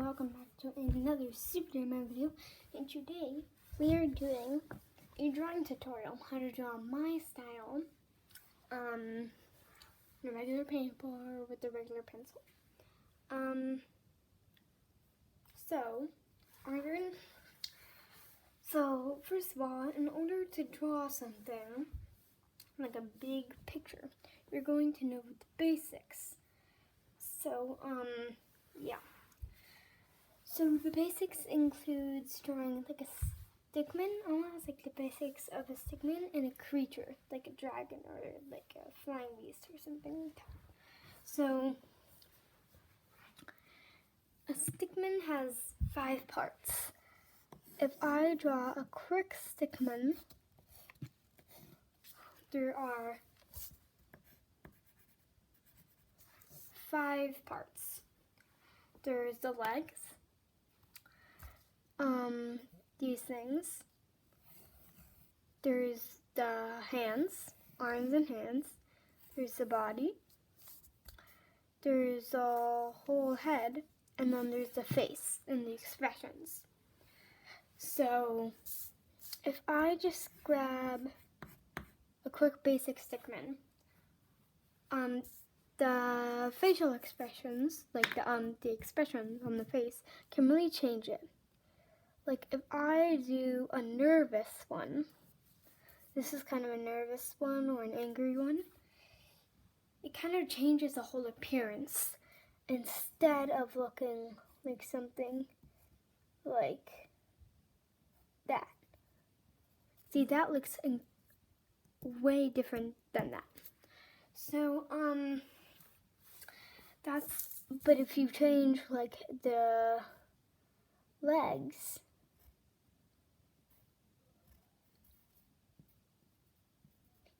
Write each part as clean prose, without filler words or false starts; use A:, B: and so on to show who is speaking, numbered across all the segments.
A: welcome back to another Superman video. And today we are doing a drawing tutorial, how to draw my style on a regular paper with a regular pencil. So first of all, in order to draw something like a big picture, you're going to know the basics. So yeah. So the basics includes drawing like a stickman, almost like the basics of a stickman, and a creature, like a dragon or like a flying beast or something like that. So a stickman has 5 parts. If I draw a quick stickman, there are 5 parts. There's the legs, these things. There's the hands, arms and hands. There's the body. There's a whole head, and then there's the face and the expressions. So if I just grab a quick basic stickman, the facial expressions, like the expression on the face, can really change it. Like if I do a nervous one, this is kind of a nervous one or an angry one, it kind of changes the whole appearance. Instead of looking like something like that. See, that looks way different than that. So, but if you change like the legs,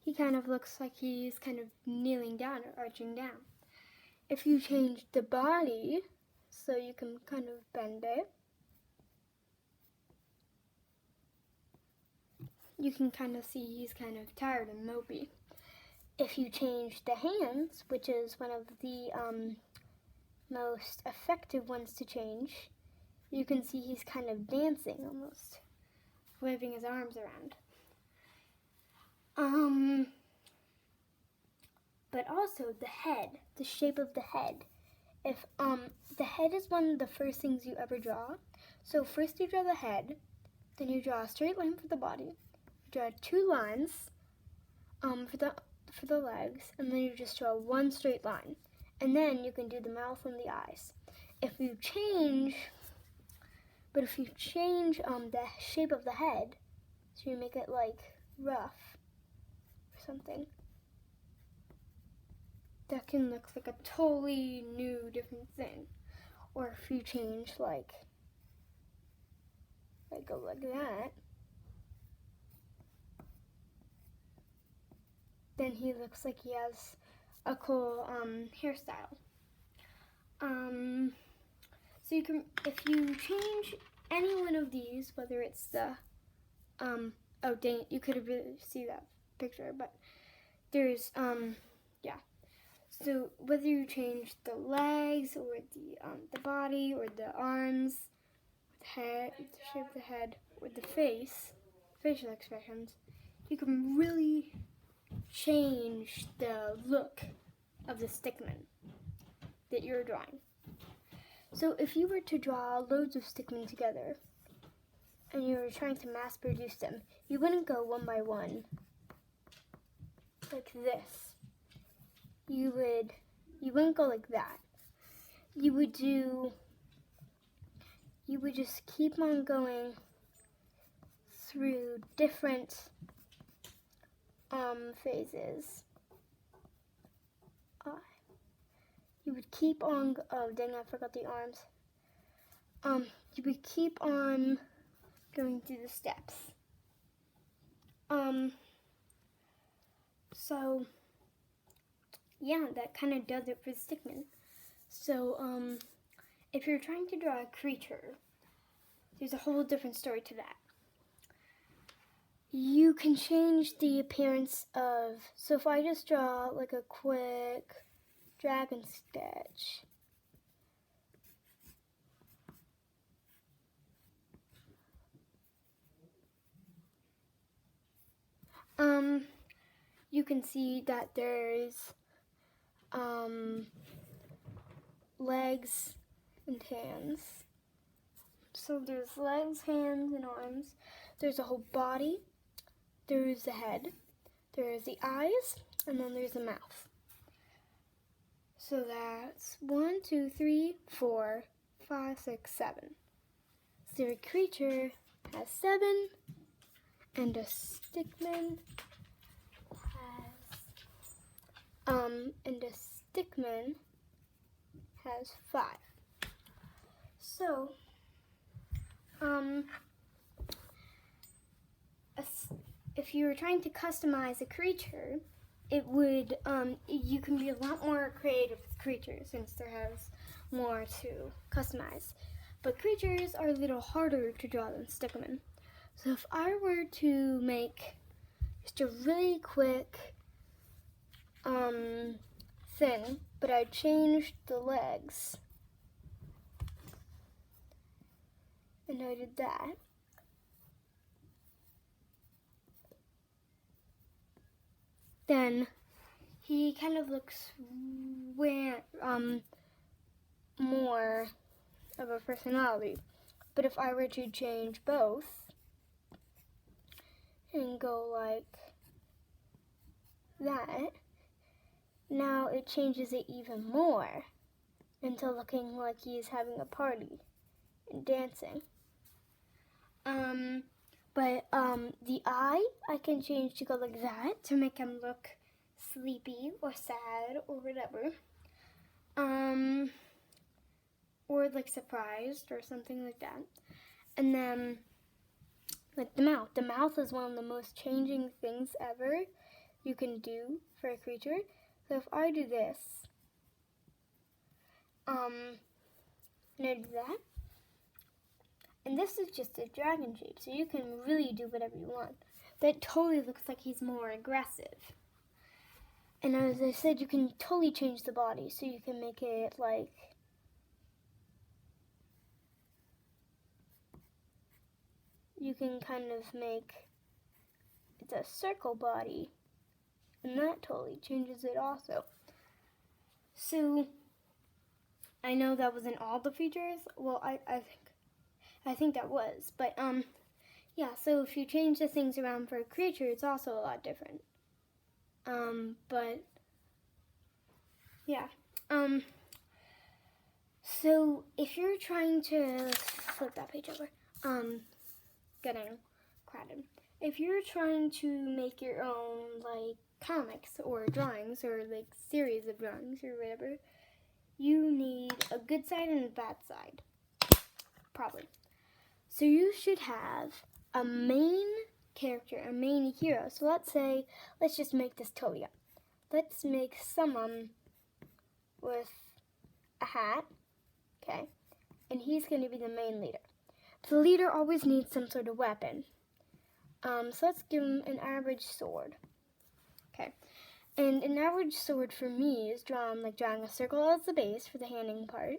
A: he kind of looks like he's kind of kneeling down or arching down. If you change the body, so you can kind of bend it, you can kind of see he's kind of tired and mopey. If you change the hands, which is one of the most effective ones to change, you can see he's kind of dancing almost, waving his arms around. But also the head, the shape of the head. If the head is one of the first things you ever draw. So first you draw the head, then you draw a straight line for the body, you draw 2 lines for the legs, and then you just draw 1 straight line. And then you can do the mouth and the eyes. If you change the shape of the head, so you make it like rough or something, that can look like a totally new, different thing. Or if you change like go like that, then he looks like he has a cool hairstyle. So you can, if you change any one of these, whether it's the oh dang it, you couldn't really see that picture, but there's yeah. So whether you change the legs or the body or the arms, the head, the shape of the head, or the face, facial expressions, you can really change the look of the stickman that you're drawing. So if you were to draw loads of stickmen together and you were trying to mass produce them, you wouldn't go one by one like this. You wouldn't go like that. You would just keep on going through different phases. You would keep on, oh dang, I forgot the arms. You would keep on going through the steps. So yeah, that kind of does it for the stickman. So if you're trying to draw a creature, there's a whole different story to that. You can change the appearance of, so if I just draw like a quick dragon sketch, can see that there's legs and hands. So there's legs, hands, and arms. There's a whole body. There's the head. There's the eyes, and then there's the mouth. So that's 1, 2, 3, 4, 5, 6, 7. So the creature has 7, and a stickman has 5. So if you were trying to customize a creature, it would you can be a lot more creative with creatures since there has more to customize. But creatures are a little harder to draw than stickmen. So if I were to make just a really quick thing, but I changed the legs, and I did that, then he kind of looks more of a personality. But if I were to change both and go like that, now it changes it even more into looking like he's having a party and dancing. But the eye I can change to go like that to make him look sleepy or sad or whatever. Or like surprised or something like that. And then like the mouth. The mouth is one of the most changing things ever you can do for a creature. So if I do this, and I do that, and this is just a dragon shape, so you can really do whatever you want. That totally looks like he's more aggressive. And as I said, you can totally change the body, so you can make it like you can kind of make it's a circle body, and that totally changes it also. So I know that wasn't all the features. Well, I think that was, but yeah. So if you change the things around for a creature, it's also a lot different. But yeah. So if you're trying to let's flip that page over. Getting crowded. If you're trying to make your own like comics or drawings or like series of drawings or whatever, you need a good side and a bad side, probably. So you should have a main character, a main hero. So let's just make this totally up. Let's make someone with a hat, okay, and he's going to be the main leader. The leader always needs some sort of weapon. So let's give him an average sword. Okay. And an average sword for me is drawing a circle as the base for the handing part.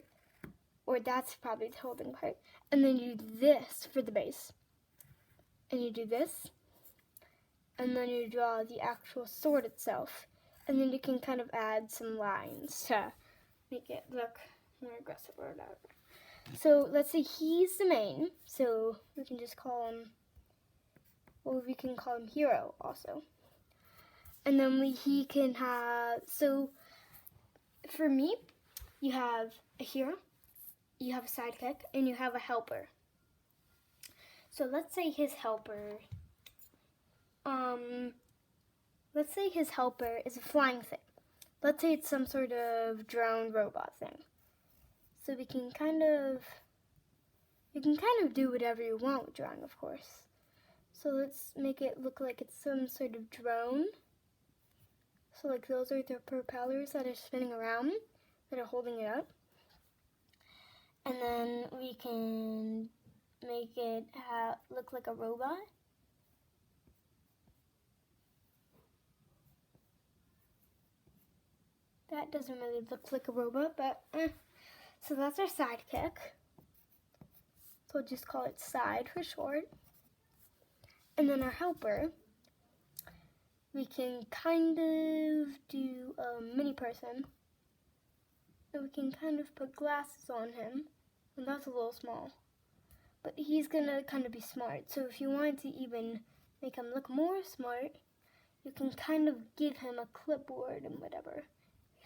A: Or that's probably the holding part. And then you do this for the base. And you do this. And then you draw the actual sword itself. And then you can kind of add some lines to make it look more aggressive or whatever. So let's say he's the main, so we can just call him, well, we can call him Hero also. And then he can have, so for me, you have a hero, you have a sidekick, and you have a helper. So let's say his helper, is a flying thing. Let's say it's some sort of drone robot thing. So you can kind of do whatever you want with drawing, of course. So let's make it look like it's some sort of drone. So like those are the propellers that are spinning around, that are holding it up. And then we can make it look like a robot. That doesn't really look like a robot, but so that's our sidekick. So we'll just call it side for short. And then our helper, we can kind of do a mini person. And we can kind of put glasses on him. And that's a little small. But he's gonna kind of be smart. So if you wanted to even make him look more smart, you can kind of give him a clipboard and whatever.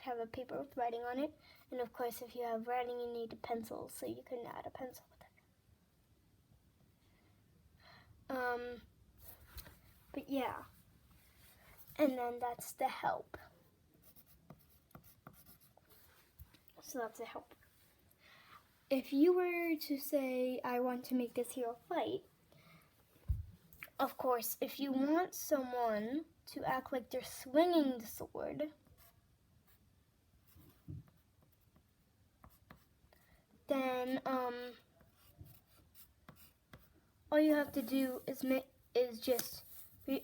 A: Have a paper with writing on it. And of course, if you have writing, you need a pencil. So you can add a pencil with it. But yeah. And then that's the help. So that's the help. If you were to say, I want to make this hero fight, of course, if you want someone to act like they're swinging the sword, then all you have to do is just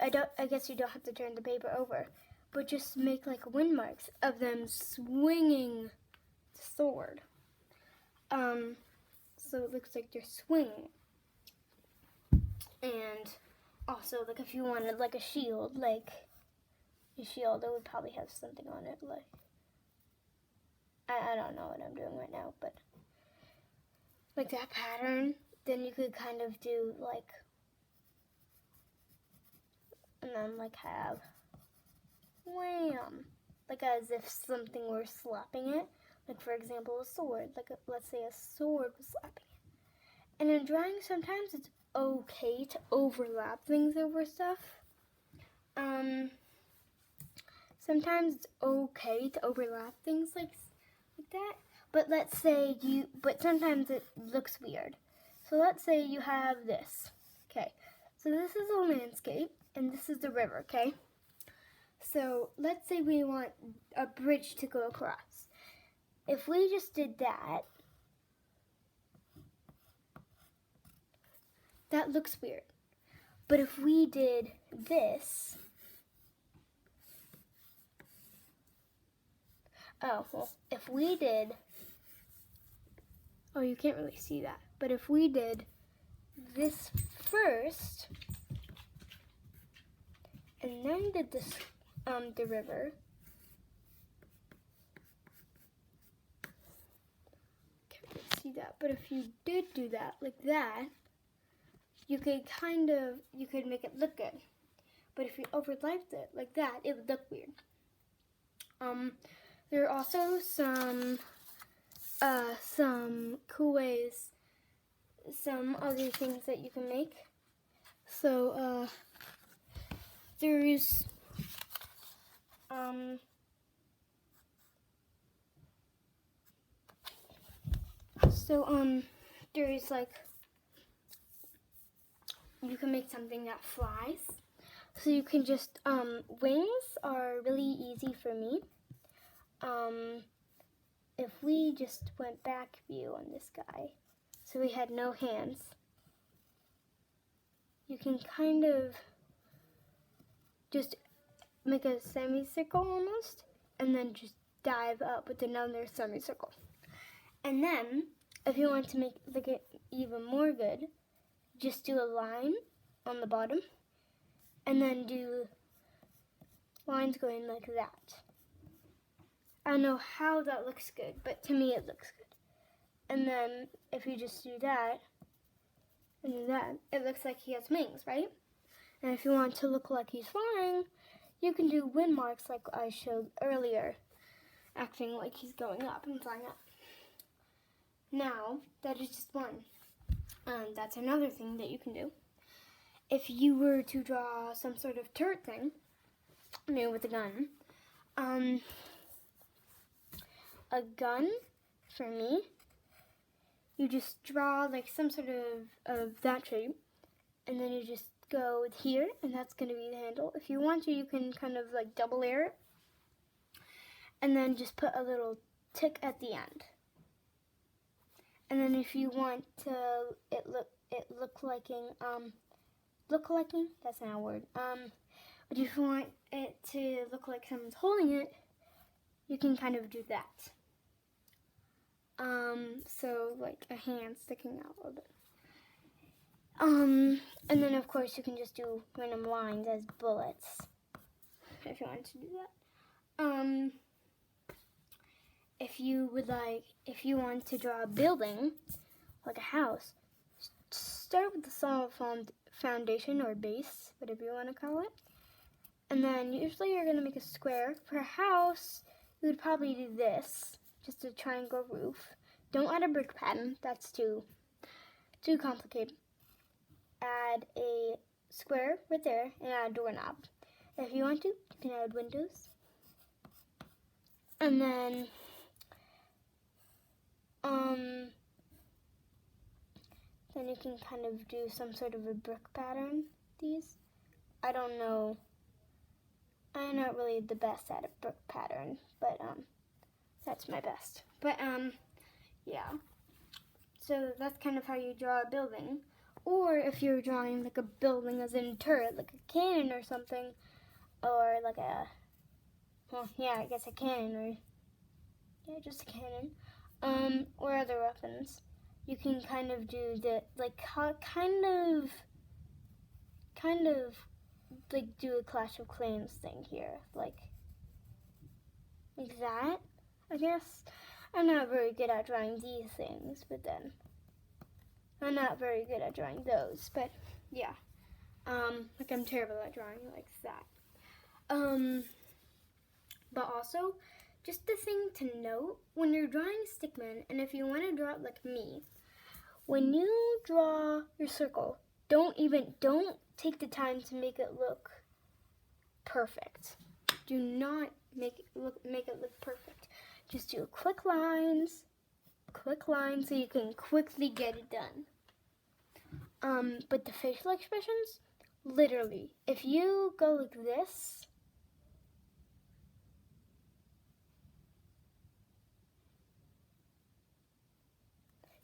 A: I guess you don't have to turn the paper over, but just make like wind marks of them swinging the sword. So it looks like they're swinging. And also, like if you wanted like a shield, like a shield, it would probably have something on it. Like I don't know what I'm doing right now, but like that pattern. Then you could kind of do like, and then like have wham, like as if something were slapping it. Like for example, a sword. Like let's say a sword was slapping it. And in drawing, sometimes it's okay to overlap things over stuff. Sometimes it's okay to overlap things like that. But let's say but sometimes it looks weird. So let's say you have this. Okay, so this is a landscape and this is the river, okay? So let's say we want a bridge to go across. If we just did that, that looks weird. But if we did this, if we did, you can't really see that. But if we did this first, and then did this, the river, can't really see that. But if you did do that, like that, you could make it look good. But if you overlapped it like that, it would look weird. There are also some cool ways, some other things that you can make. So there's there's like, you can make something that flies. So you can just wings are really easy for me. If we just went back view on this guy, so we had no hands, you can kind of just make a semicircle almost, and then just dive up with another semicircle. And then, if you want to make it even more good, just do a line on the bottom, and then do lines going like that. I don't know how that looks good, but to me it looks good. And then if you just do that and do that, it looks like he has wings, right? And if you want to look like he's flying, you can do wind marks like I showed earlier, acting like he's going up and flying up. Now, that is just one. That's another thing that you can do. If you were to draw some sort of turret thing, maybe with a gun, for me, you just draw like some sort of that shape, and then you just go with here, and that's going to be the handle. If you want to, you can kind of like double layer it, and then just put a little tick at the end. And then if you want to look liking, that's not a word, but if you want it to look like someone's holding it, you can kind of do that. So like a hand sticking out a little bit. And then of course you can just do random lines as bullets. if you want to do that. If you want to draw a building, like a house, start with the solid foundation or base, whatever you want to call it. And then usually you're going to make a square. For a house, you would probably do this, just a triangle roof. Don't add a brick pattern, that's too complicated. Add a square right there and add a doorknob. If you want to, you can add windows. And then you can kind of do some sort of a brick pattern. I don't know. I'm not really the best at a brick pattern, but that's my best. But yeah. So that's kind of how you draw a building. Or if you're drawing like a building as in a turret, like a cannon or something, or like a, well, yeah, I guess a cannon, or yeah, just a cannon, or other weapons. You can kind of do the, like, kind of like do a Clash of Clans thing here, like that, I guess. I'm not very good at drawing these things, but then I'm not very good at drawing those, but yeah. Like I'm terrible at drawing like that. But also, just the thing to note, when you're drawing stickman, and if you want to draw it like me, when you draw your circle, don't take the time to make it look perfect. Do not make it look perfect. Just do quick lines so you can quickly get it done. But the facial expressions, literally, if you go like this,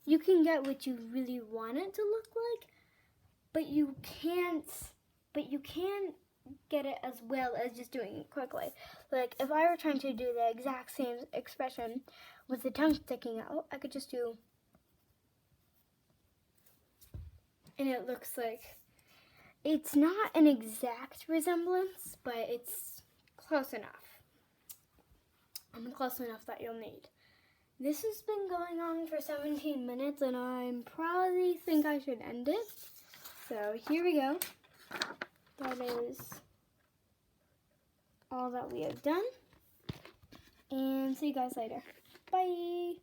A: you can get what you really want it to look like, but you can't get it as well as just doing it quickly. Like if I were trying to do the exact same expression with the tongue sticking out, I could just do, and it looks like, it's not an exact resemblance, but it's close enough. Close enough that you'll need. This has been going on for 17 minutes, and I probably think I should end it. So here we go. That is all that we have done. And see you guys later. Bye!